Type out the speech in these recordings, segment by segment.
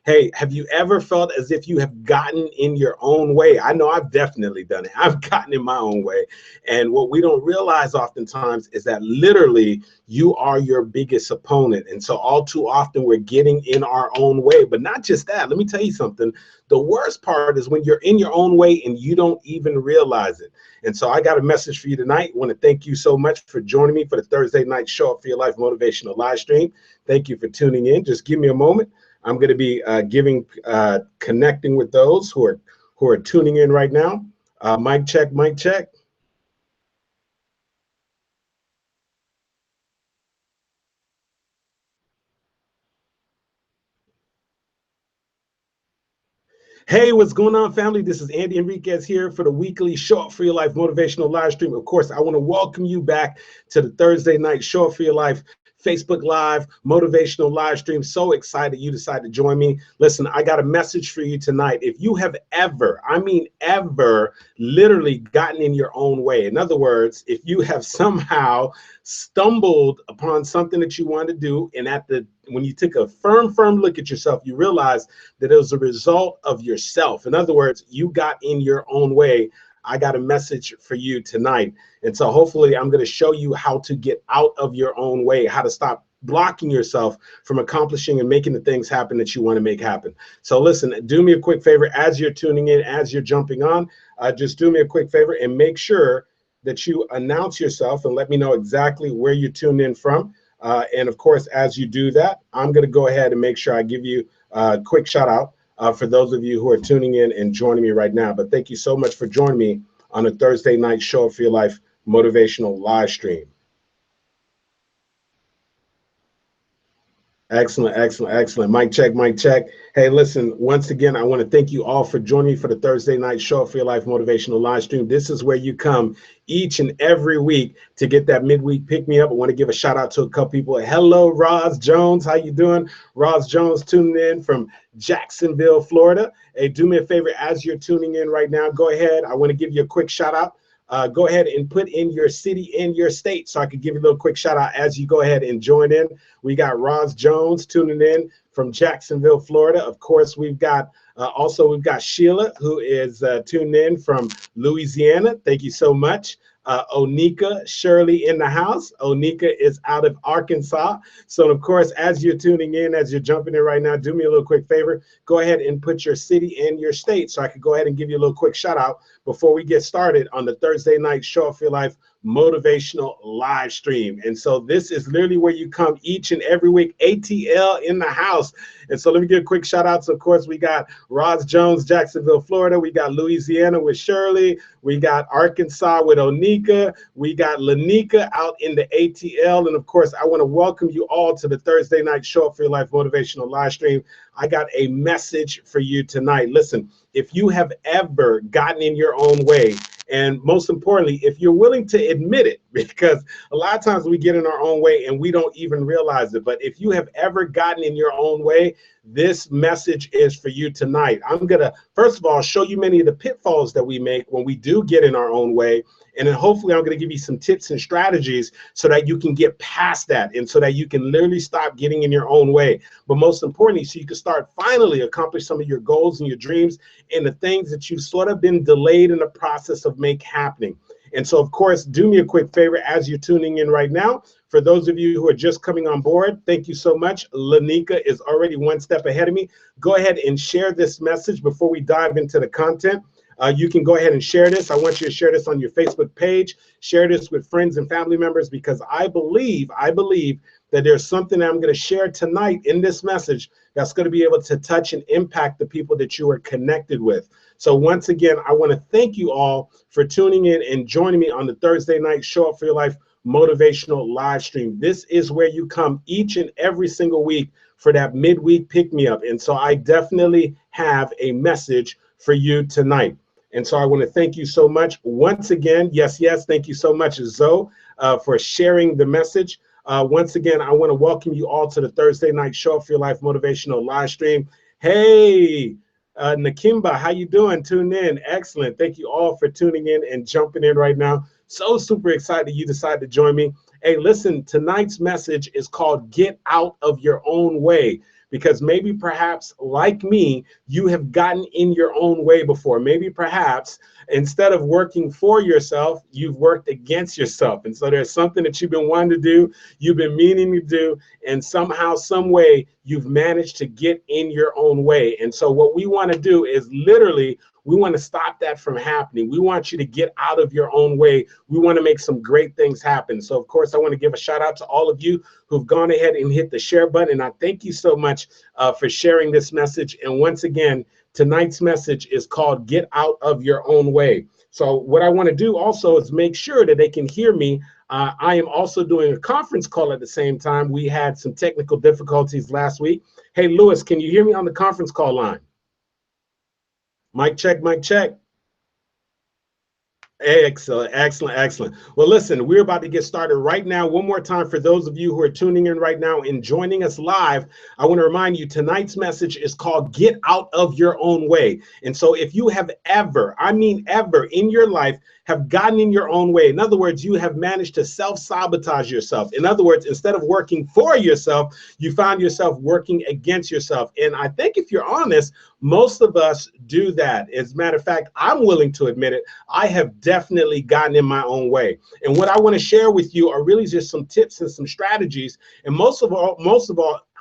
Hey, have you ever felt as if you have gotten in your own way? I know I've definitely done it. I've gotten in my own way. And what we don't realize oftentimes is that literally you are your biggest opponent. And so all too often we're getting in our own way. But not just that. Let me tell you something. The worst part is when you're in your own way and you don't even realize it. And so I got a message for you tonight. I want to thank you so much for joining me for the Thursday night Show Up for Your Life motivational live stream. Thank you for tuning in. Just give me a moment. I'm going to be connecting with those who are tuning in right now. Mic check, mic check. Hey, what's going on, family? This is Andy Henriquez here for the weekly Show Up for Your Life motivational live stream. Of course, I want to welcome you back to the Thursday night Show Up for Your Life Facebook Live motivational live stream. So excited you decided to join me. Listen, I got a message for you tonight. If you have ever, I mean ever, literally gotten in your own way. In other words, if you have somehow stumbled upon something that you wanted to do, and when you took a firm look at yourself, you realize that it was a result of yourself. In other words, you got in your own way. I got a message for you tonight. And so hopefully I'm going to show you how to get out of your own way, how to stop blocking yourself from accomplishing and making the things happen that you want to make happen. So listen, do me a quick favor as you're tuning in, as you're jumping on, just do me a quick favor and make sure that you announce yourself and let me know exactly where you tuned in from. And of course, as you do that, I'm going to go ahead and make sure I give you a quick shout out for those of you who are tuning in and joining me right now. But thank you so much for joining me on a Thursday night Show Up for Your Life motivational live stream. Excellent, excellent, excellent. Mic check, mic check. Hey, listen, once again, I want to thank you all for joining me for the Thursday night Show Up for Your Life motivational live stream. This is where you come each and every week to get that midweek pick me up. I want to give a shout out to a couple people. Hello, Roz Jones. How you doing? Roz Jones tuning in from Jacksonville, Florida. Hey, do me a favor as you're tuning in right now. Go ahead. I want to give you a quick shout out. Go ahead and put in your city and your state so I could give you a little quick shout out as you go ahead and join in. We got Roz Jones tuning in from Jacksonville, Florida. Of course, we've got Sheila, who is tuned in from Louisiana. Thank you so much. Onika Shirley in the house. Onika is out of Arkansas. So, of course, as you're tuning in, as you're jumping in right now, do me a little quick favor. Go ahead and put your city and your state so I can go ahead and give you a little quick shout out before we get started on the Thursday night Show Up for Your Life motivational live stream. And so this is literally where you come each and every week. ATL in the house. And so let me give a quick shout out. So of course we got Roz Jones, Jacksonville, Florida. We got Louisiana with Shirley. We got Arkansas with Onika. We got Lanika out in the ATL. And of course, I want to welcome you all to the Thursday night Show Up for Your Life motivational live stream. I got a message for you tonight. Listen, if you have ever gotten in your own way, and most importantly, if you're willing to admit it, because a lot of times we get in our own way and we don't even realize it. But if you have ever gotten in your own way, this message is for you tonight. I'm going to, first of all, show you many of the pitfalls that we make when we do get in our own way. And then hopefully I'm going to give you some tips and strategies so that you can get past that and so that you can literally stop getting in your own way. But most importantly, so you can start finally accomplish some of your goals and your dreams and the things that you've sort of been delayed in the process of make happening. And so, of course, do me a quick favor as you're tuning in right now. For those of you who are just coming on board, thank you so much. Lanika is already one step ahead of me. Go ahead and share this message before we dive into the content. You can go ahead and share this. I want you to share this on your Facebook page. Share this with friends and family members because I believe that there's something that I'm going to share tonight in this message that's going to be able to touch and impact the people that you are connected with. So once again, I want to thank you all for tuning in and joining me on the Thursday night Show Up for Your Life motivational live stream. This is where you come each and every single week for that midweek pick me up. And so I definitely have a message for you tonight. And so I want to thank you so much once again. Yes, thank you so much, Zoe, for sharing the message. Once again, I want to welcome you all to the Thursday night Show Up for Your Life motivational live stream. Hey, Nakimba, how you doing? Tune in. Excellent. Thank you all for tuning in and jumping in right now. So super excited you decided to join me. Hey, listen, tonight's message is called Get Out of Your Own Way. because maybe perhaps like me, you have gotten in your own way before. Maybe perhaps instead of working for yourself, you've worked against yourself. And so there's something that you've been wanting to do, you've been meaning to do, and somehow, some way, you've managed to get in your own way. And so what we want to do is literally, we want to stop that from happening. We want you to get out of your own way. We want to make some great things happen. So, of course, I want to give a shout out to all of you who've gone ahead and hit the share button. And I thank you so much for sharing this message. And once again, tonight's message is called Get Out of Your Own Way. So what I want to do also is make sure that they can hear me. I am also doing a conference call at the same time. We had some technical difficulties last week. Hey, Lewis, can you hear me on the conference call line? Mic check, mic check. Excellent, excellent, excellent. Well, listen, we're about to get started right now. One more time for those of you who are tuning in right now and joining us live, I want to remind you tonight's message is called Get Out of Your Own Way. And so if you have ever, I mean ever in your life, have gotten in your own way. In other words, you have managed to self-sabotage yourself. In other words, instead of working for yourself, you found yourself working against yourself. And I think if you're honest, most of us do that. As a matter of fact, I'm willing to admit it. I have definitely gotten in my own way. And what I want to share with you are really just some tips and some strategies. And most of all,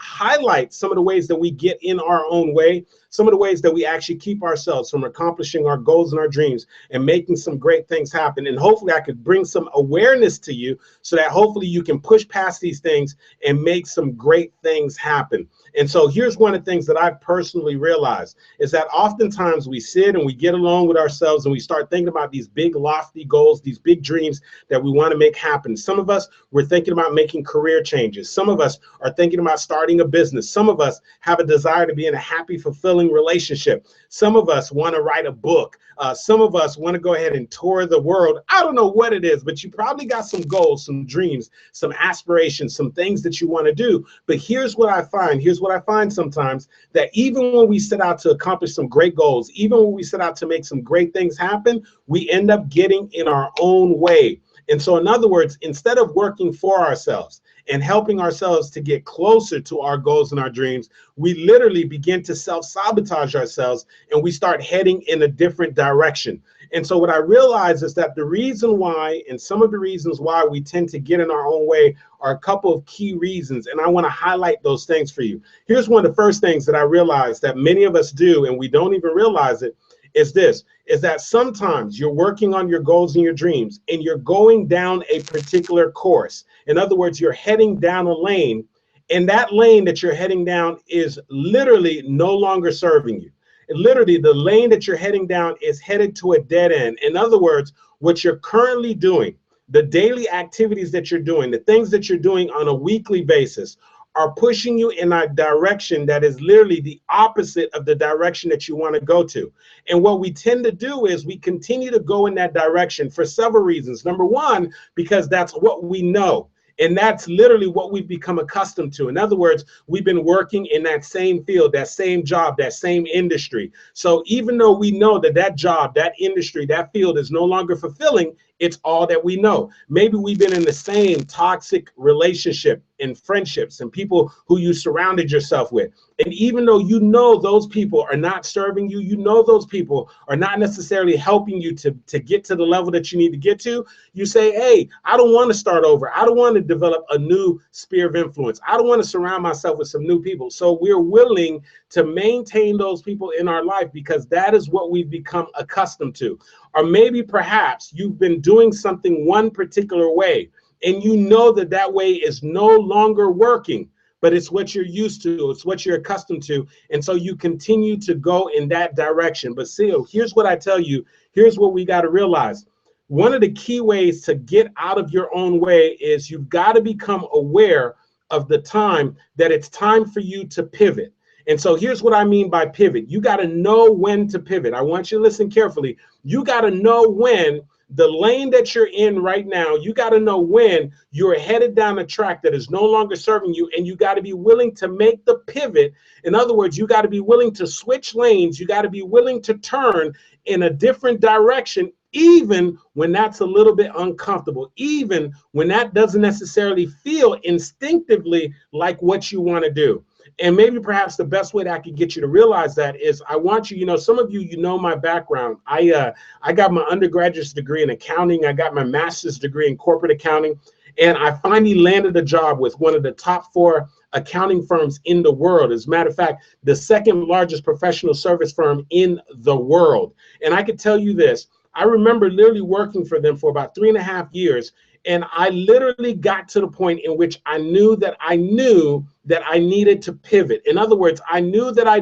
highlight some of the ways that we get in our own way, some of the ways that we actually keep ourselves from accomplishing our goals and our dreams and making some great things happen. And hopefully I could bring some awareness to you so that hopefully you can push past these things and make some great things happen. And so here's one of the things that I've personally realized is that oftentimes we sit and we get alone with ourselves and we start thinking about these big lofty goals, these big dreams that we want to make happen. Some of us, we're thinking about making career changes. Some of us are thinking about starting a business. Some of us have a desire to be in a happy, fulfilling relationship. Some of us want to write a book. Some of us want to go ahead and tour the world. I don't know what it is, but you probably got some goals, some dreams, some aspirations, some things that you want to do. But here's what I find. Here's what I find sometimes, that even when we set out to accomplish some great goals, even when we set out to make some great things happen, we end up getting in our own way. And so in other words, instead of working for ourselves and helping ourselves to get closer to our goals and our dreams, we literally begin to self-sabotage ourselves and we start heading in a different direction. And so what I realize is that the reason why, and some of the reasons why we tend to get in our own way are a couple of key reasons. And I want to highlight those things for you. Here's one of the first things that I realized that many of us do, and we don't even realize it, is this, is that sometimes you're working on your goals and your dreams and you're going down a particular course. In other words, you're heading down a lane, and that lane that you're heading down is literally no longer serving you. Literally, the lane that you're heading down is headed to a dead end. In other words, what you're currently doing, the daily activities that you're doing, the things that you're doing on a weekly basis are pushing you in a direction that is literally the opposite of the direction that you want to go to. And what we tend to do is we continue to go in that direction for several reasons. Number one, because that's what we know. And that's literally what we've become accustomed to. In other words, we've been working in that same field, that same job, that same industry. So even though we know that that job, that industry, that field is no longer fulfilling, it's all that we know. Maybe we've been in the same toxic relationship and friendships and people who you surrounded yourself with. And even though you know those people are not serving you, you know those people are not necessarily helping you to get to the level that you need to get to, you say, hey, I don't want to start over. I don't want to develop a new sphere of influence. I don't want to surround myself with some new people. So we're willing to maintain those people in our life because that is what we've become accustomed to. Or maybe perhaps you've been doing something one particular way and you know that that way is no longer working, but it's what you're used to, it's what you're accustomed to, and so you continue to go in that direction. But still, here's what I tell you, here's what we got to realize. One of the key ways to get out of your own way is you've got to become aware of the time that it's time for you to pivot. And so here's what I mean by pivot. You got to know when to pivot. I want you to listen carefully. You got to know when the lane that you're in right now, you got to know when you're headed down a track that is no longer serving you, and you got to be willing to make the pivot. In other words, you got to be willing to switch lanes. You got to be willing to turn in a different direction, even when that's a little bit uncomfortable, even when that doesn't necessarily feel instinctively like what you want to do. And maybe perhaps the best way that I could get you to realize that is I want you, some of you, my background. I got my undergraduate degree in accounting. I got my master's degree in corporate accounting. And I finally landed a job with one of the top 4 accounting firms in the world. As a matter of fact, the second largest professional service firm in the world. And I could tell you this, I remember literally working for them for about 3.5 years. And I literally got to the point in which I knew that I needed to pivot. In other words, I knew that I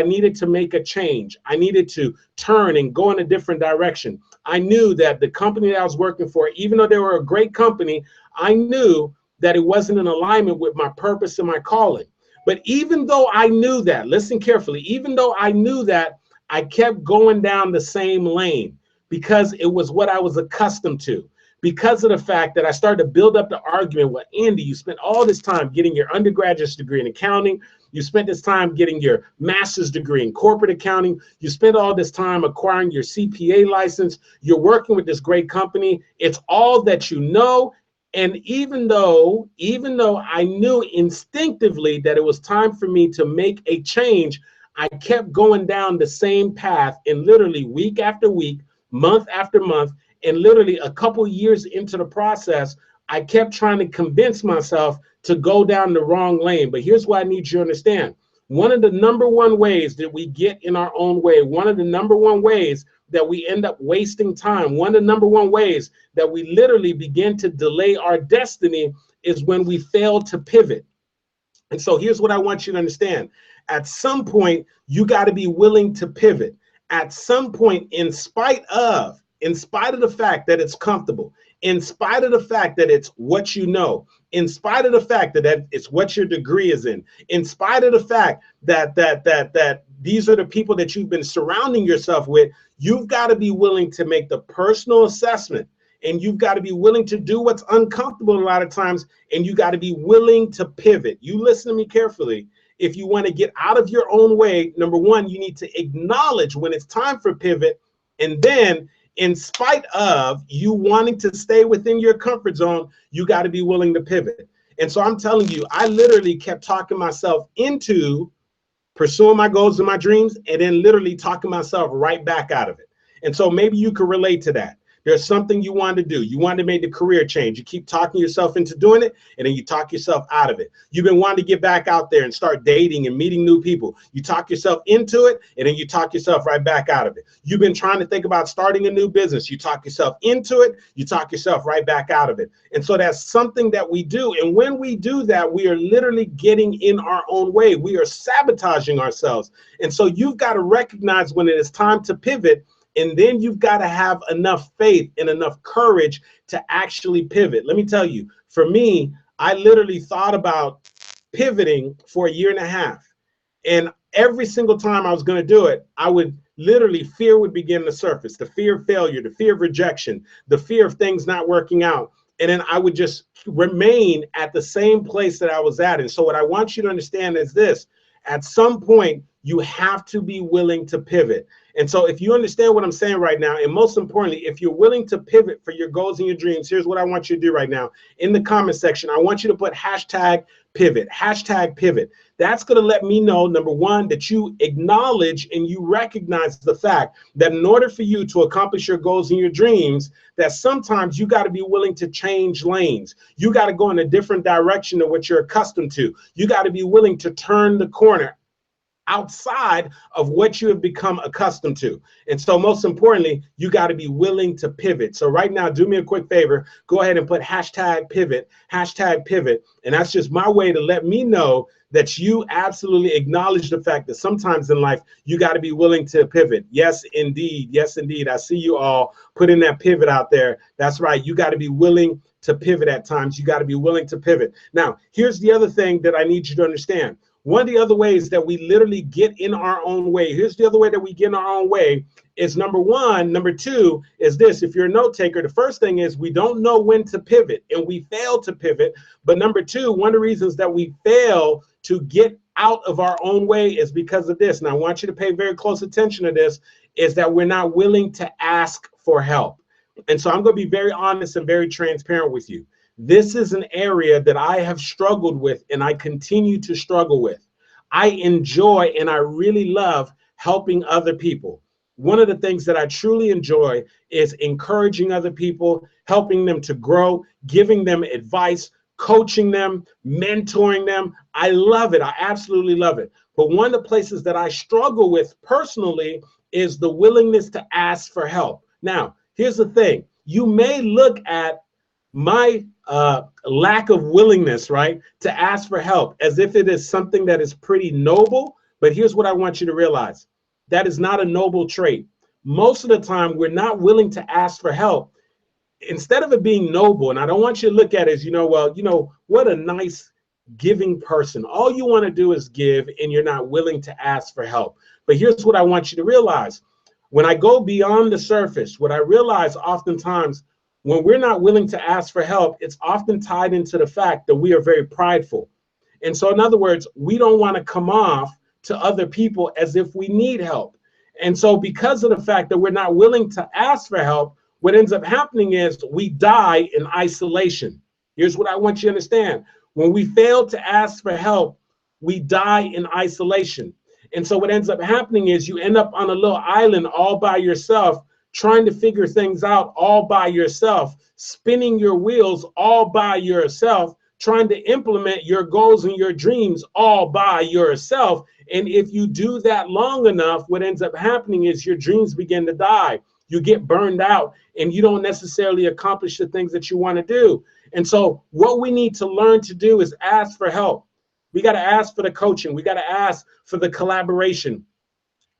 needed to make a change. I needed to turn and go in a different direction. I knew that the company that I was working for, even though they were a great company, I knew that it wasn't in alignment with my purpose and my calling. But even though I knew that, listen carefully, even though I knew that, I kept going down the same lane because it was what I was accustomed to. Because of the fact that I started to build up the argument, well, Andy, you spent all this time getting your undergraduate degree in accounting. You spent this time getting your master's degree in corporate accounting. You spent all this time acquiring your CPA license. You're working with this great company. It's all that you know. And even though I knew instinctively that it was time for me to make a change, I kept going down the same path, and literally week after week, month after month, and literally a couple years into the process, I kept trying to convince myself to go down the wrong lane. But here's what I need you to understand. One of the number one ways that we get in our own way, one of the number one ways that we end up wasting time, one of the number one ways that we literally begin to delay our destiny is when we fail to pivot. And so here's what I want you to understand. At some point, you got to be willing to pivot. At some point, in spite of the fact that it's comfortable, in spite of the fact that it's what you know, in spite of the fact that it's what your degree is in spite of the fact that these are the people that you've been surrounding yourself with, you've got to be willing to make the personal assessment, and you've got to be willing to do what's uncomfortable a lot of times, and you got to be willing to pivot. You listen to me carefully. If you want to get out of your own way, number one, you need to acknowledge when it's time for pivot, and then in spite of you wanting to stay within your comfort zone, you got to be willing to pivot. And so I'm telling you, I literally kept talking myself into pursuing my goals and my dreams, and then literally talking myself right back out of it. And so maybe you could relate to that. There's something you wanted to do. You wanted to make the career change. You keep talking yourself into doing it, and then you talk yourself out of it. You've been wanting to get back out there and start dating and meeting new people. You talk yourself into it, and then you talk yourself right back out of it. You've been trying to think about starting a new business. You talk yourself into it, you talk yourself right back out of it. And so that's something that we do. And when we do that, we are literally getting in our own way. We are sabotaging ourselves. And so you've got to recognize when it is time to pivot. And then you've got to have enough faith and enough courage to actually pivot. Let me tell you, for me, I literally thought about pivoting for 1.5 years. And every single time I was going to do it, I would literally, fear would begin to surface, the fear of failure, the fear of rejection, the fear of things not working out. And then I would just remain at the same place that I was at. And so what I want you to understand is this: at some point, you have to be willing to pivot. And so if you understand what I'm saying right now, and most importantly, if you're willing to pivot for your goals and your dreams, here's what I want you to do right now. In the comment section, I want you to put hashtag pivot, hashtag pivot. That's going to let me know, number one, that you acknowledge and you recognize the fact that in order for you to accomplish your goals and your dreams, that sometimes you got to be willing to change lanes. You got to go in a different direction than what you're accustomed to. You got to be willing to turn the corner outside of what you have become accustomed to. And so most importantly, you got to be willing to pivot. So right now, do me a quick favor, go ahead and put hashtag pivot. And that's just my way to let me know that you absolutely acknowledge the fact that sometimes in life, you got to be willing to pivot. Yes, indeed. Yes, indeed. I see you all putting that pivot out there. That's right. You got to be willing to pivot at times. You got to be willing to pivot. Now, here's the other thing that I need you to understand. One of the other ways that we literally get in our own way, here's the other way that we get in our own way, is number one. Number two is this: if you're a note taker, the first thing is we don't know when to pivot, and we fail to pivot. But number two, one of the reasons that we fail to get out of our own way is because of this. And I want you to pay very close attention to this, is that we're not willing to ask for help. And so I'm going to be very honest and very transparent with you. This is an area that I have struggled with and I continue to struggle with. I enjoy and I really love helping other people. One of the things that I truly enjoy is encouraging other people, helping them to grow, giving them advice, coaching them, mentoring them. I love it. I absolutely love it. But one of the places that I struggle with personally is the willingness to ask for help. Now, here's the thing. You may look at my lack of willingness, right, to ask for help as if it is something that is pretty noble. But here's what I want you to realize. That is not a noble trait. Most of the time, we're not willing to ask for help. Instead of it being noble, and I don't want you to look at it as, well, what a nice giving person. All you want to do is give, and you're not willing to ask for help. But here's what I want you to realize. When I go beyond the surface, what I realize oftentimes, when we're not willing to ask for help, it's often tied into the fact that we are very prideful. And so, in other words, we don't want to come off to other people as if we need help. And so, because of the fact that we're not willing to ask for help, what ends up happening is we die in isolation. Here's what I want you to understand. When we fail to ask for help, we die in isolation. And so what ends up happening is you end up on a little island all by yourself, trying to figure things out all by yourself, spinning your wheels all by yourself, trying to implement your goals and your dreams all by yourself. And if you do that long enough, what ends up happening is your dreams begin to die. You get burned out and you don't necessarily accomplish the things that you want to do. And so what we need to learn to do is ask for help. We got to ask for the coaching. We got to ask for the collaboration.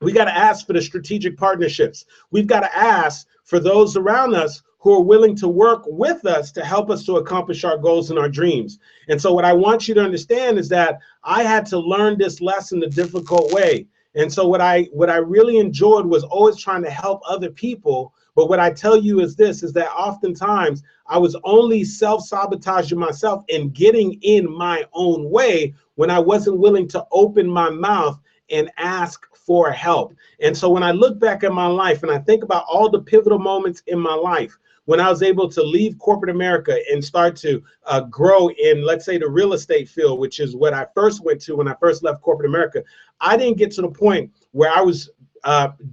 We got to ask for the strategic partnerships. We've got to ask for those around us who are willing to work with us to help us to accomplish our goals and our dreams. And so what I want you to understand is that I had to learn this lesson the difficult way. And so what I really enjoyed was always trying to help other people. But what I tell you is this, is that oftentimes I was only self-sabotaging myself and getting in my own way when I wasn't willing to open my mouth and ask for help. And so when I look back at my life and I think about all the pivotal moments in my life, when I was able to leave corporate America and start to grow in, let's say, the real estate field, which is what I first went to when I first left corporate America, I didn't get to the point where I was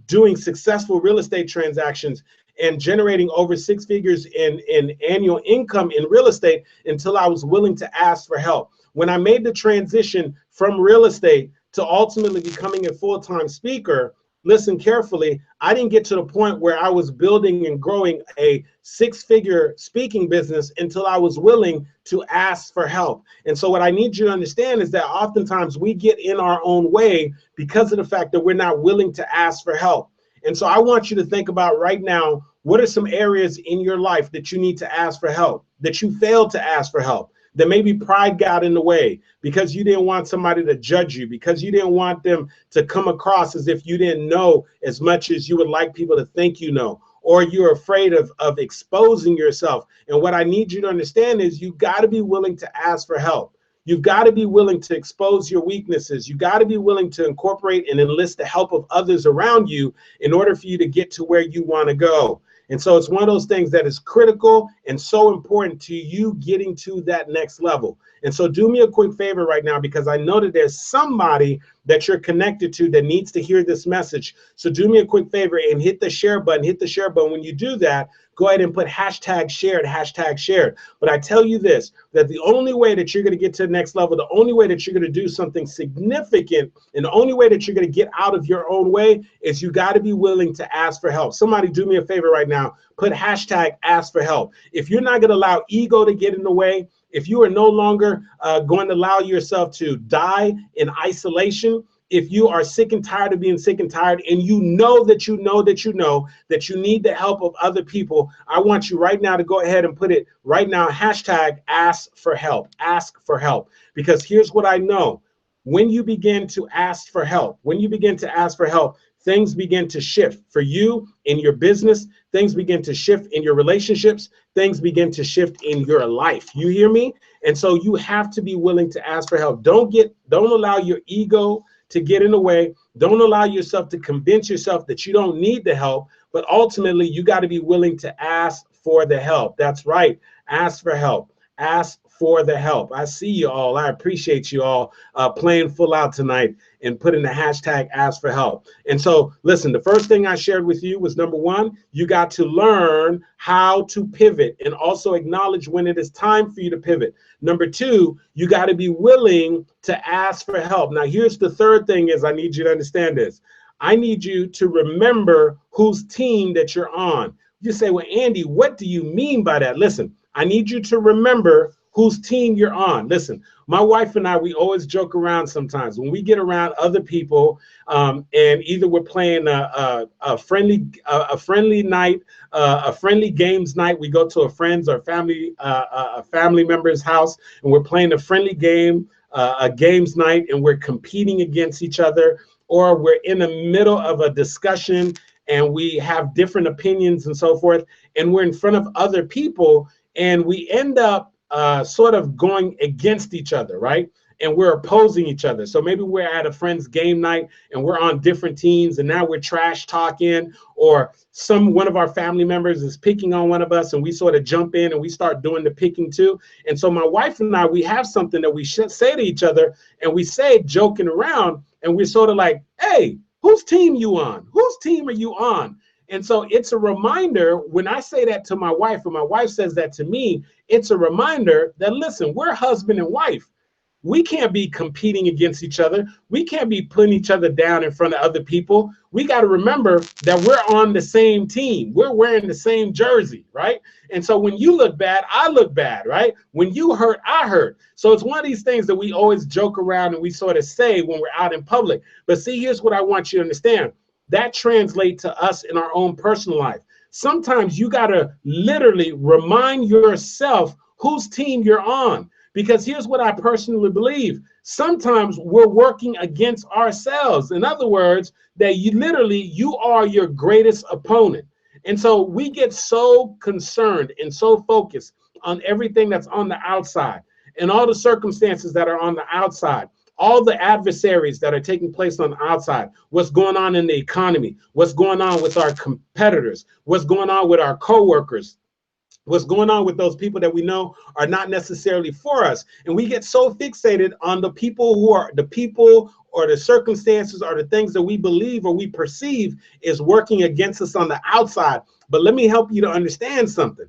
doing successful real estate transactions and generating over 6 figures in annual income in real estate until I was willing to ask for help. When I made the transition from real estate to ultimately becoming a full-time speaker, listen carefully, I didn't get to the point where I was building and growing a 6-figure speaking business until I was willing to ask for help. And so what I need you to understand is that oftentimes we get in our own way because of the fact that we're not willing to ask for help. And so I want you to think about right now, what are some areas in your life that you need to ask for help, that you failed to ask for help? That maybe pride got in the way because you didn't want somebody to judge you, because you didn't want them to come across as if you didn't know as much as you would like people to think you know, or you're afraid of exposing yourself. And what I need you to understand is you got to be willing to ask for help. You've got to be willing to expose your weaknesses. You got to be willing to incorporate and enlist the help of others around you in order for you to get to where you want to go. And so it's one of those things that is critical and so important to you getting to that next level. And so do me a quick favor right now, because I know that there's somebody that you're connected to that needs to hear this message. So do me a quick favor and hit the share button. Hit the share button. When you do that, go ahead and put hashtag shared, hashtag shared. But I tell you this, that the only way that you're going to get to the next level, the only way that you're going to do something significant, and the only way that you're going to get out of your own way is you got to be willing to ask for help. Somebody do me a favor right now, put hashtag ask for help. If you're not going to allow ego to get in the way, if you are no longer going to allow yourself to die in isolation, if you are sick and tired of being sick and tired, and you know that you need the help of other people, I want you right now to go ahead and put it right now, hashtag ask for help, ask for help. Because here's what I know. When you begin to ask for help, things begin to shift for you in your business. Things begin to shift in your relationships. Things begin to shift in your life. You hear me? And so you have to be willing to ask for help. Don't allow your ego to get in the way. Don't allow yourself to convince yourself that you don't need the help, but ultimately you got to be willing to ask for the help. That's right. Ask for help. ask for the help. I see you all. I appreciate you all playing full out tonight and putting the hashtag ask for help. And so, listen, the first thing I shared with you was number one, you got to learn how to pivot and also acknowledge when it is time for you to pivot. Number two, you got to be willing to ask for help. Now, here's the third thing is I need you to understand this. I need you to remember whose team that you're on. You say, well, Andy, what do you mean by that? Listen, I need you to remember whose team you're on. Listen, my wife and I, we always joke around sometimes when we get around other people, and either we're playing a friendly night, a friendly games night. We go to a friend's or a family member's house, and we're playing a friendly game, a games night, and we're competing against each other, or we're in the middle of a discussion and we have different opinions and so forth, and we're in front of other people, and we end up sort of going against each other, right? And we're opposing each other. So maybe we're at a friend's game night and we're on different teams, and now we're trash talking, or one of our family members is picking on one of us, and we sort of jump in and we start doing the picking too. And so my wife and I, we have something that we should say to each other, and we say joking around, and we're sort of like, hey, whose team you on? Whose team are you on? And so it's a reminder when I say that to my wife, or my wife says that to me, it's a reminder that, listen, we're husband and wife. We can't be competing against each other. We can't be putting each other down in front of other people. We got to remember that we're on the same team. We're wearing the same jersey, right? And so when you look bad, I look bad, right? When you hurt, I hurt. So it's one of these things that we always joke around and we sort of say when we're out in public. But see, here's what I want you to understand. That translates to us in our own personal life. Sometimes you got to literally remind yourself whose team you're on. Because here's what I personally believe. Sometimes we're working against ourselves. In other words, that you are your greatest opponent. And so we get so concerned and so focused on everything that's on the outside and all the circumstances that are on the outside, all the adversaries that are taking place on the outside, what's going on in the economy, what's going on with our competitors, what's going on with our coworkers, what's going on with those people that we know are not necessarily for us. And we get so fixated on the people or the circumstances or the things that we believe or we perceive is working against us on the outside. But let me help you to understand something.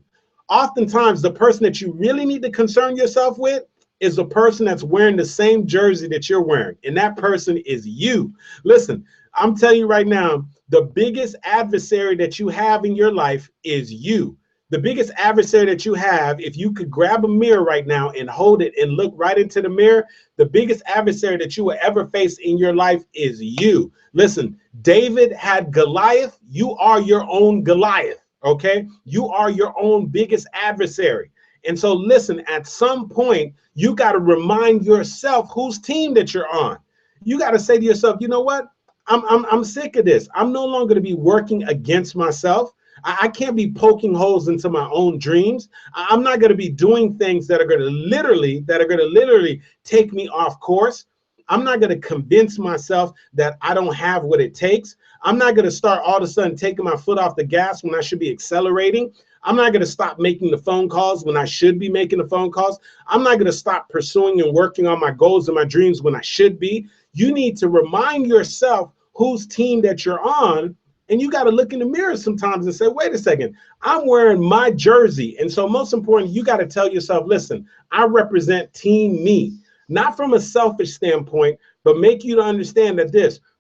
Oftentimes, the person that you really need to concern yourself with is the person that's wearing the same jersey that you're wearing. And that person is you. Listen, I'm telling you right now, the biggest adversary that you have in your life is you. The biggest adversary that you have, if you could grab a mirror right now and hold it and look right into the mirror, the biggest adversary that you will ever face in your life is you. Listen, David had Goliath. You are your own Goliath, okay? You are your own biggest adversary. And so listen, at some point, you got to remind yourself whose team that you're on. You got to say to yourself, you know what? I'm sick of this. I'm no longer going to be working against myself. I can't be poking holes into my own dreams. I'm not going to be doing things that are going to literally take me off course. I'm not going to convince myself that I don't have what it takes. I'm not going to start all of a sudden taking my foot off the gas when I should be accelerating. I'm not going to stop making the phone calls when I should be making the phone calls. I'm not going to stop pursuing and working on my goals and my dreams when I should be. You need to remind yourself whose team that you're on. And you got to look in the mirror sometimes and say, wait a second, I'm wearing my jersey. And so most important, you got to tell yourself, listen, I represent team me, not from a selfish standpoint, but make you to understand that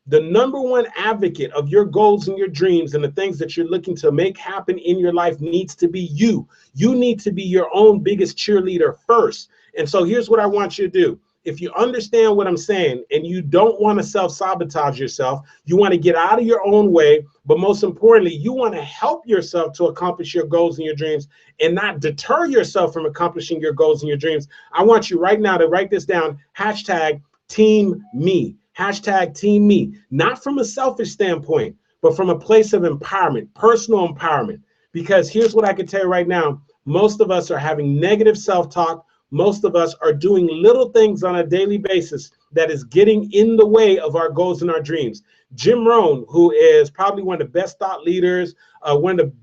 the number one advocate of your goals and your dreams and the things that you're looking to make happen in your life needs to be you. You need to be your own biggest cheerleader first. And so here's what I want you to do. If you understand what I'm saying and you don't want to self-sabotage yourself, you want to get out of your own way, but most importantly, you want to help yourself to accomplish your goals and your dreams and not deter yourself from accomplishing your goals and your dreams. I want you right now to write this down, hashtag team me, hashtag team me, not from a selfish standpoint, but from a place of empowerment, personal empowerment. Because here's what I can tell you right now, most of us are having negative self-talk. Most of us are doing little things on a daily basis that is getting in the way of our goals and our dreams. Jim Rohn, who is probably one of the best thought leaders, one of the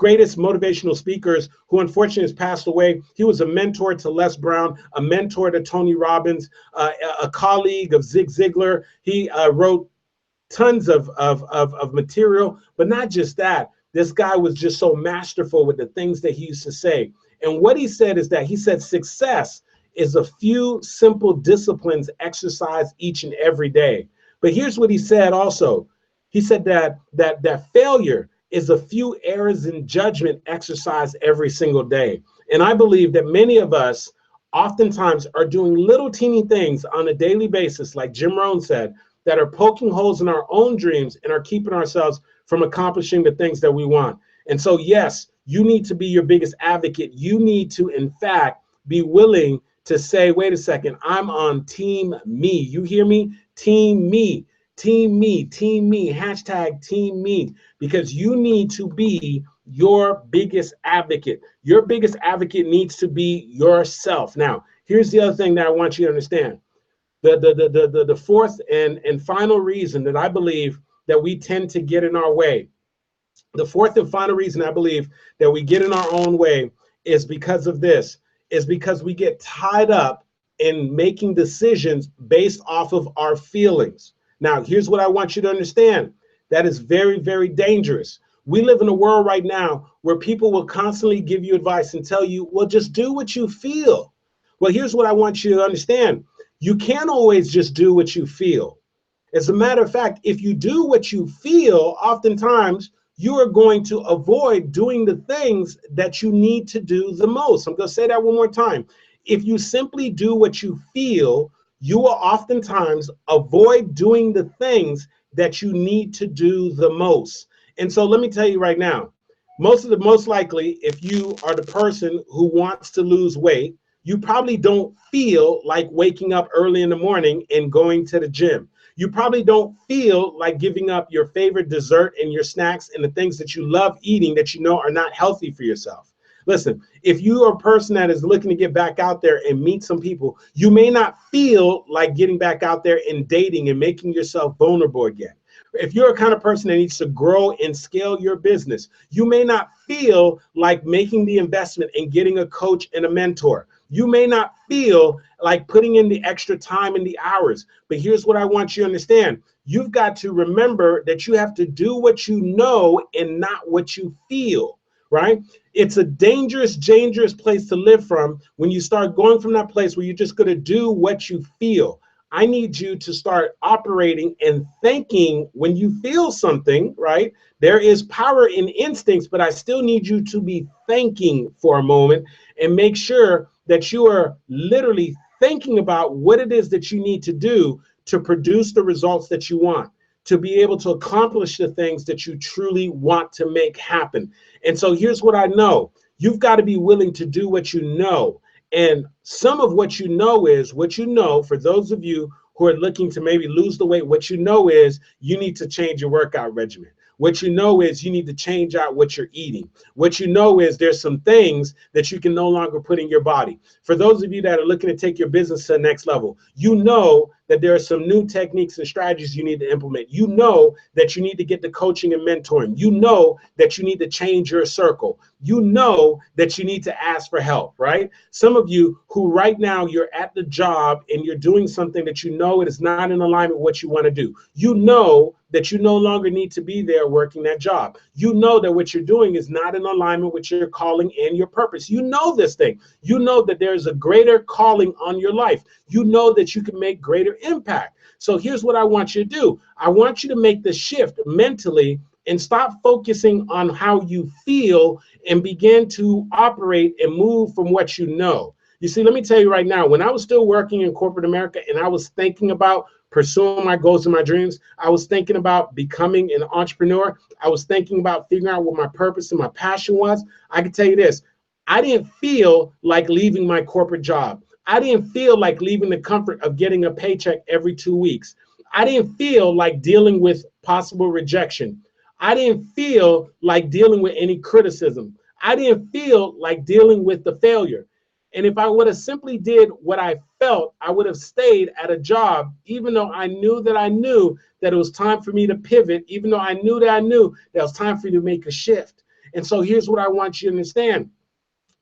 greatest motivational speakers who unfortunately has passed away. He was a mentor to Les Brown, a mentor to Tony Robbins, a colleague of Zig Ziglar. He wrote tons of material, but not just that. This guy was just so masterful with the things that he used to say. And what he said is that he said success is a few simple disciplines exercised each and every day. But here's what he said also. He said that failure is a few errors in judgment exercised every single day. And I believe that many of us oftentimes are doing little teeny things on a daily basis, like Jim Rohn said, that are poking holes in our own dreams and are keeping ourselves from accomplishing the things that we want. And so, yes, you need to be your biggest advocate. You need to, in fact, be willing to say, wait a second, I'm on team me. You hear me? Team me, team me, team me, hashtag team me, because you need to be your biggest advocate. Your biggest advocate needs to be yourself. Now, here's the other thing that I want you to understand. The fourth and final reason that I believe that we tend to get in our way, the fourth and final reason I believe that we get in our own way is because of this, is because we get tied up in making decisions based off of our feelings. Now, here's what I want you to understand. That is very, very dangerous. We live in a world right now where people will constantly give you advice and tell you, well, just do what you feel. Well, here's what I want you to understand. You can't always just do what you feel. As a matter of fact, if you do what you feel, oftentimes you are going to avoid doing the things that you need to do the most. I'm going to say that one more time. If you simply do what you feel, you will oftentimes avoid doing the things that you need to do the most. And so let me tell you right now, most likely, if you are the person who wants to lose weight, you probably don't feel like waking up early in the morning and going to the gym. You probably don't feel like giving up your favorite dessert and your snacks and the things that you love eating that you know are not healthy for yourself. Listen, if you are a person that is looking to get back out there and meet some people, you may not feel like getting back out there and dating and making yourself vulnerable again. If you're a kind of person that needs to grow and scale your business, you may not feel like making the investment and getting a coach and a mentor. You may not feel like putting in the extra time and the hours. But here's what I want you to understand. You've got to remember that you have to do what you know and not what you feel, right? It's a dangerous place to live from when you start going from that place where you're just going to do what you feel. I need you to start operating and thinking when you feel something, right? There is power in instincts, but I still need you to be thinking for a moment and make sure that you are literally thinking about what it is that you need to do to produce the results that you want, to be able to accomplish the things that you truly want to make happen. And so here's what I know. You've got to be willing to do what you know. And some of what you know is what you know, for those of you who are looking to maybe lose the weight, what you know is you need to change your workout regimen. What you know is you need to change out what you're eating. What you know is there's some things that you can no longer put in your body. For those of you that are looking to take your business to the next level, you know that there are some new techniques and strategies you need to implement. You know that you need to get the coaching and mentoring. You know that you need to change your circle. You know that you need to ask for help, right? Some of you who right now you're at the job and you're doing something that you know it is not in alignment with what you want to do. You know that you no longer need to be there working that job. You know that what you're doing is not in alignment with your calling and your purpose. You know this thing. You know that there's a greater calling on your life. You know that you can make greater impact. So here's what I want you to do. I want you to make the shift mentally and stop focusing on how you feel and begin to operate and move from what you know. You see, let me tell you right now, when I was still working in corporate America and I was thinking about pursuing my goals and my dreams, I was thinking about becoming an entrepreneur. I was thinking about figuring out what my purpose and my passion was. I can tell you this, I didn't feel like leaving my corporate job. I didn't feel like leaving the comfort of getting a paycheck every 2 weeks. I didn't feel like dealing with possible rejection. I didn't feel like dealing with any criticism. I didn't feel like dealing with the failure. And if I would have simply did what I felt, I would have stayed at a job, even though I knew that it was time for me to pivot, even though I knew that it was time for me to make a shift. And so here's what I want you to understand.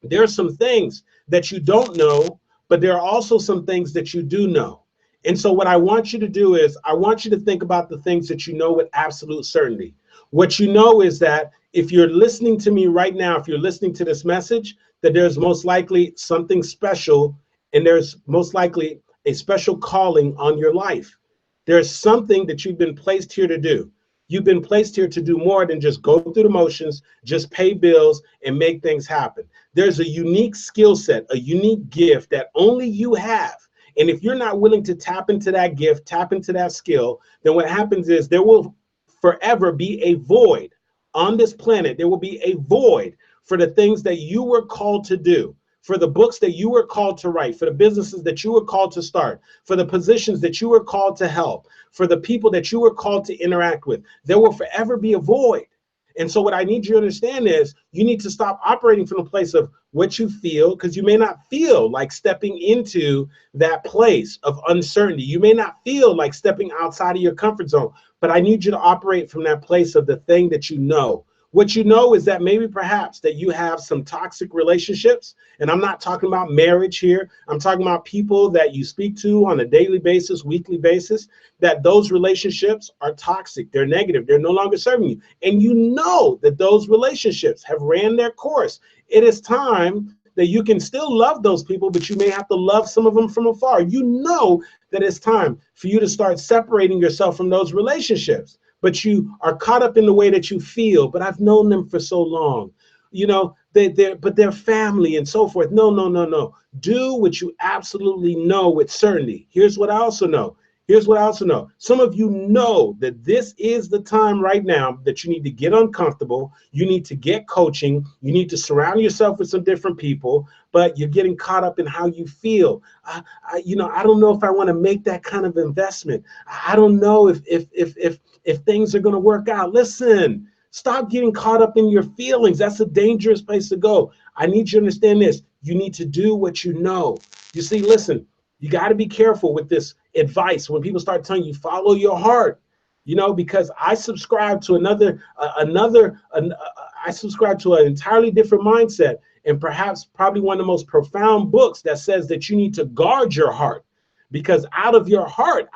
There are some things that you don't know, but there are also some things that you do know. And so what I want you to do is I want you to think about the things that you know with absolute certainty. What you know is that if you're listening to me right now, if you're listening to this message, that there's most likely something special, and there's most likely a special calling on your life. There's something that you've been placed here to do. You've been placed here to do more than just go through the motions, just pay bills and make things happen. There's a unique skill set, a unique gift that only you have. And if you're not willing to tap into that gift, tap into that skill, then what happens is there will forever be a void on this planet. There will be a void for the things that you were called to do, for the books that you were called to write, for the businesses that you were called to start, for the positions that you were called to help, for the people that you were called to interact with. There will forever be a void. And so what I need you to understand is you need to stop operating from the place of what you feel, because you may not feel like stepping into that place of uncertainty. You may not feel like stepping outside of your comfort zone, but I need you to operate from that place of the thing that you know. What you know is that maybe perhaps that you have some toxic relationships, and I'm not talking about marriage here. I'm talking about people that you speak to on a daily basis, weekly basis, that those relationships are toxic. They're negative. They're no longer serving you. And you know that those relationships have ran their course. It is time that you can still love those people, but you may have to love some of them from afar. You know that it's time for you to start separating yourself from those relationships. But you are caught up in the way that you feel, but I've known them for so long. You know, but they're family and so forth. No, no, no, no. Do what you absolutely know with certainty. Here's what I also know. Here's what I also know. Some of you know that this is the time right now that you need to get uncomfortable. You need to get coaching. You need to surround yourself with some different people, but you're getting caught up in how you feel. I don't know if I want to make that kind of investment. I don't know if things are going to work out. Listen, stop getting caught up in your feelings. That's a dangerous place to go. I need you to understand this. You need to do what you know. You see, listen, you got to be careful with this advice when people start telling you follow your heart, because I subscribe to I subscribe to an entirely different mindset, and probably one of the most profound books that says that you need to guard your heart, because out of your heart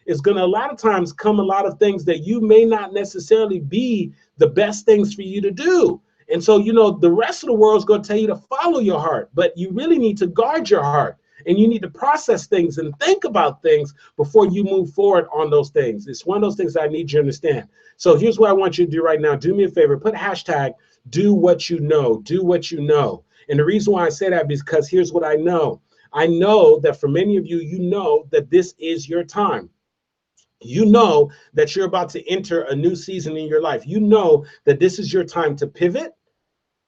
is going to a lot of times come a lot of things that you may not necessarily be the best things for you to do. And so, the rest of the world is going to tell you to follow your heart, but you really need to guard your heart. And you need to process things and think about things before you move forward on those things. It's one of those things that I need you to understand. So here's what I want you to do right now. Do me a favor. Put hashtag do what you know. Do what you know. And the reason why I say that is because here's what I know. I know that for many of you, you know that this is your time. You know that you're about to enter a new season in your life. You know that this is your time to pivot,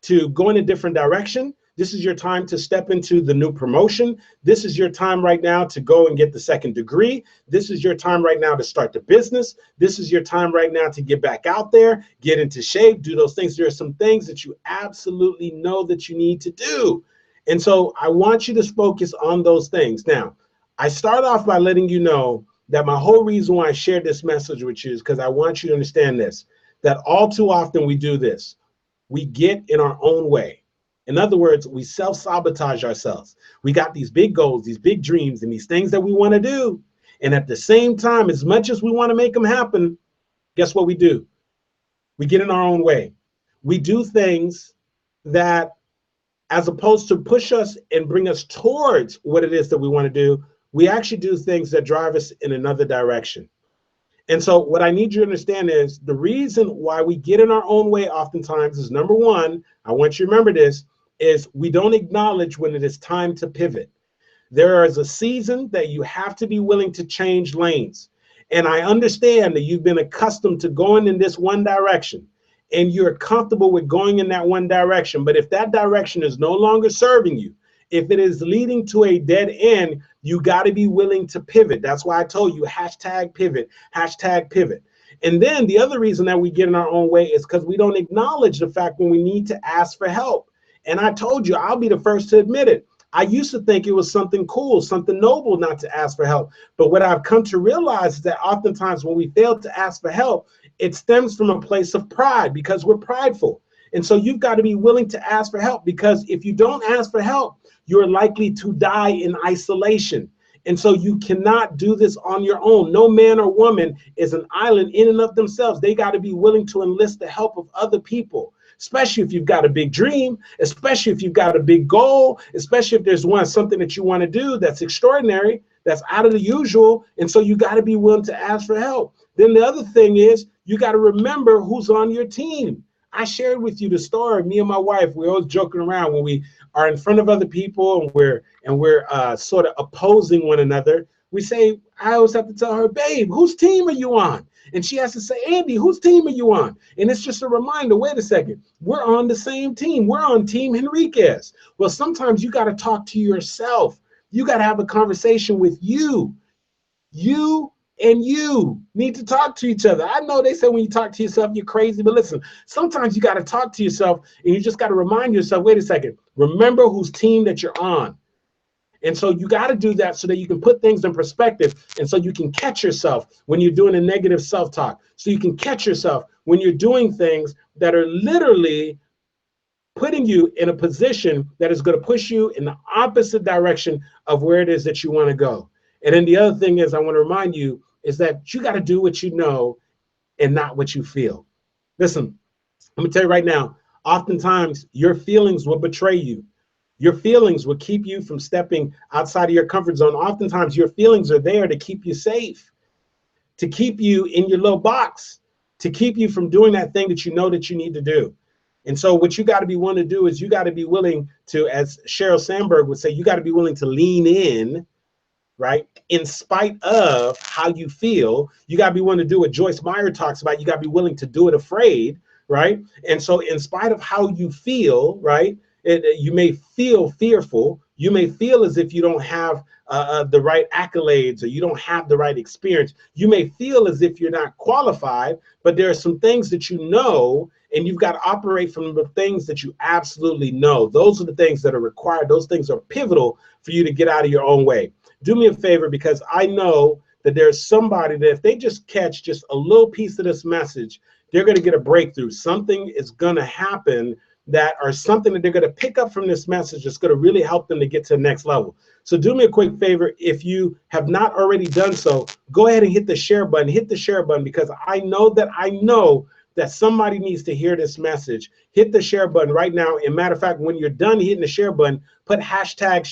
to go in a different direction. This is your time to step into the new promotion. This is your time right now to go and get the second degree. This is your time right now to start the business. This is your time right now to get back out there, get into shape, do those things. There are some things that you absolutely know that you need to do. And so I want you to focus on those things. Now, I start off by letting you know that my whole reason why I shared this message with you is because I want you to understand this, that all too often we do this. We get in our own way. In other words, we self-sabotage ourselves. We got these big goals, these big dreams, and these things that we want to do. And at the same time, as much as we want to make them happen, guess what we do? We get in our own way. We do things that, as opposed to push us and bring us towards what it is that we want to do, we actually do things that drive us in another direction. And so what I need you to understand is the reason why we get in our own way oftentimes is, number one, I want you to remember this, is we don't acknowledge when it is time to pivot. There is a season that you have to be willing to change lanes. And I understand that you've been accustomed to going in this one direction and you're comfortable with going in that one direction. But if that direction is no longer serving you, if it is leading to a dead end, you got to be willing to pivot. That's why I told you hashtag pivot, hashtag pivot. And then the other reason that we get in our own way is because we don't acknowledge the fact when we need to ask for help. And I told you, I'll be the first to admit it. I used to think it was something cool, something noble not to ask for help. But what I've come to realize is that oftentimes when we fail to ask for help, it stems from a place of pride because we're prideful. And so you've got to be willing to ask for help, because if you don't ask for help, you're likely to die in isolation. And so you cannot do this on your own. No man or woman is an island in and of themselves. They got to be willing to enlist the help of other people, especially if you've got a big dream, especially if you've got a big goal, especially if there's something that you want to do that's extraordinary, that's out of the usual. And so you got to be willing to ask for help. Then the other thing is, you got to remember who's on your team. I shared with you the story. Me and my wife, we're always joking around when we are in front of other people and we're sort of opposing one another. We say, I always have to tell her, babe, whose team are you on? And she has to say, Andy, whose team are you on? And it's just a reminder, wait a second, we're on the same team. We're on Team Henriquez. Well, sometimes you got to talk to yourself. You got to have a conversation with you. You and you need to talk to each other. I know they say when you talk to yourself, you're crazy, but listen, sometimes you got to talk to yourself, and you just got to remind yourself, wait a second, remember whose team that you're on. And so you got to do that so that you can put things in perspective, and so you can catch yourself when you're doing a negative self-talk. So you can catch yourself when you're doing things that are literally putting you in a position that is going to push you in the opposite direction of where it is that you want to go. And then the other thing is, I want to remind you, is that you got to do what you know and not what you feel. Listen, I'm going to tell you right now, oftentimes your feelings will betray you. Your feelings will keep you from stepping outside of your comfort zone. Oftentimes your feelings are there to keep you safe, to keep you in your little box, to keep you from doing that thing that you know that you need to do. And so what you got to be willing to do is you got to be willing to, as Sheryl Sandberg would say, you got to be willing to lean in, right? In spite of how you feel. You got to be willing to do what Joyce Meyer talks about. You got to be willing to do it afraid, right? And so in spite of how you feel, right? You may feel fearful. You may feel as if you don't have the right accolades, or you don't have the right experience. You may feel as if you're not qualified, but there are some things that you know, and you've got to operate from the things that you absolutely know. Those are the things that are required. Those things are pivotal for you to get out of your own way. Do me a favor, because I know that there's somebody that if they just catch just a little piece of this message, they're going to get a breakthrough. Something is going to happen that, or something that they're going to pick up from this message that's going to really help them to get to the next level. So do me a quick favor. If you have not already done so, go ahead and hit the share button. Hit the share button, because I know that somebody needs to hear this message. Hit the share button right now. And matter of fact, when you're done hitting the share button, put hashtag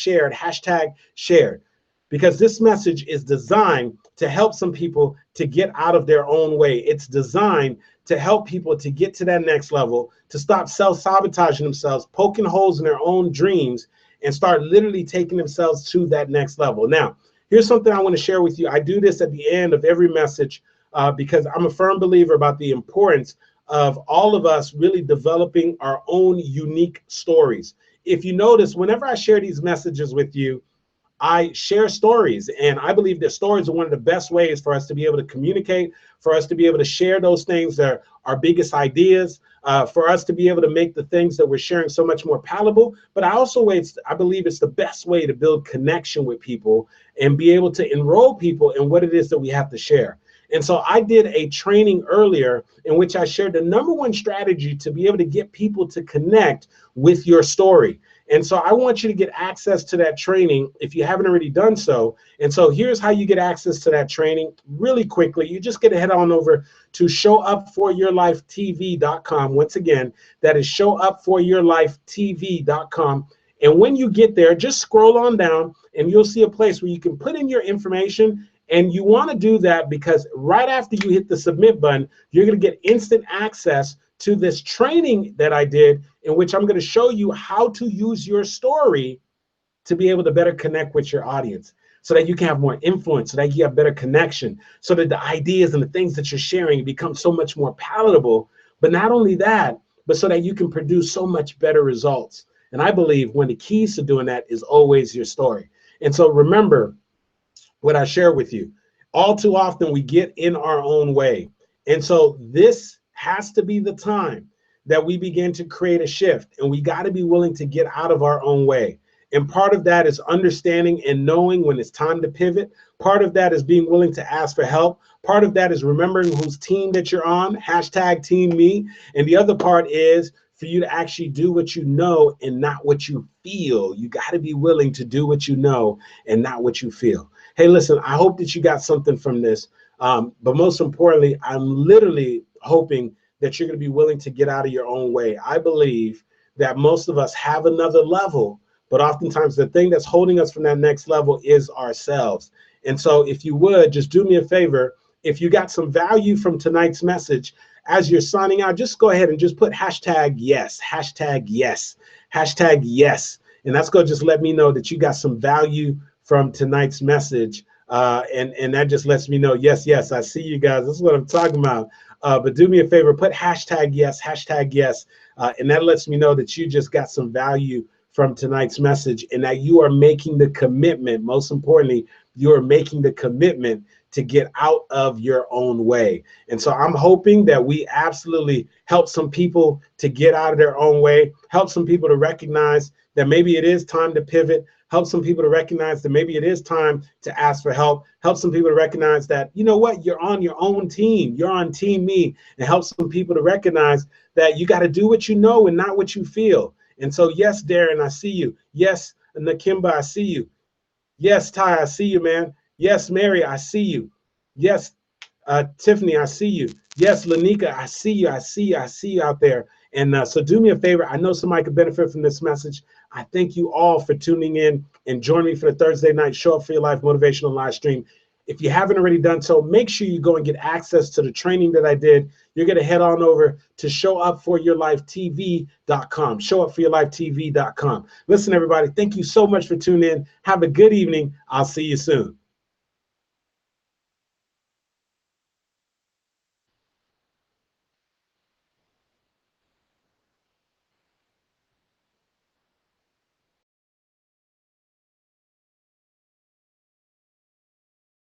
shared, because this message is designed to help some people to get out of their own way. It's designed to help people to get to that next level, to stop self-sabotaging themselves, poking holes in their own dreams, and start literally taking themselves to that next level. Now, here's something I want to share with you. I do this at the end of every message because I'm a firm believer about the importance of all of us really developing our own unique stories. If you notice, whenever I share these messages with you, I share stories, and I believe that stories are one of the best ways for us to be able to communicate, for us to be able to share those things that are our biggest ideas, for us to be able to make the things that we're sharing so much more palatable. But I believe it's the best way to build connection with people and be able to enroll people in what it is that we have to share. And so I did a training earlier in which I shared the #1 strategy to be able to get people to connect with your story. And so I want you to get access to that training if you haven't already done so. And so here's how you get access to that training really quickly. You just get to head on over to showupforyourlifetv.com. Once again, that is showupforyourlifetv.com. And when you get there, just scroll on down and you'll see a place where you can put in your information. And you want to do that because right after you hit the submit button, you're going to get instant access to this training that I did, in which I'm going to show you how to use your story to be able to better connect with your audience, so that you can have more influence, so that you have better connection, so that the ideas and the things that you're sharing become so much more palatable. But not only that, but so that you can produce so much better results. And I believe one of the keys to doing that is always your story. And so remember what I share with you. All too often we get in our own way. And so this has to be the time that we begin to create a shift, and we got to be willing to get out of our own way. And part of that is understanding and knowing when it's time to pivot. Part of that is being willing to ask for help. Part of that is remembering whose team that you're on, hashtag team me. And the other part is for you to actually do what you know and not what you feel. You got to be willing to do what you know and not what you feel. Hey, listen, I hope that you got something from this. But most importantly, I'm literally hoping that you're going to be willing to get out of your own way. I believe that most of us have another level, but oftentimes the thing that's holding us from that next level is ourselves. And so if you would, just do me a favor. If you got some value from tonight's message, as you're signing out, just go ahead and just put hashtag yes, hashtag yes, hashtag yes. And that's going to just let me know that you got some value from tonight's message. And that just lets me know, yes, yes, I see you guys. This is what I'm talking about. But do me a favor, put hashtag yes, and that lets me know that you just got some value from tonight's message and that you are making the commitment. Most importantly, you are making the commitment to get out of your own way. And so I'm hoping that we absolutely help some people to get out of their own way, help some people to recognize that maybe it is time to pivot, help some people to recognize that maybe it is time to ask for help, help some people to recognize that, you know what, you're on your own team, you're on team me, and help some people to recognize that you got to do what you know and not what you feel. And so, yes, Darren, I see you. Yes, Nakimba, I see you. Yes, Ty, I see you, man. Yes, Mary, I see you. Yes, Tiffany, I see you. Yes, Lanika, I see you. I see you. I see you out there. And so do me a favor. I know somebody could benefit from this message. I thank you all for tuning in and joining me for the Thursday night Show Up for Your Life motivational live stream. If you haven't already done so, make sure you go and get access to the training that I did. You're going to head on over to showupforyourlifetv.com, showupforyourlifetv.com. Listen, everybody, thank you so much for tuning in. Have a good evening. I'll see you soon.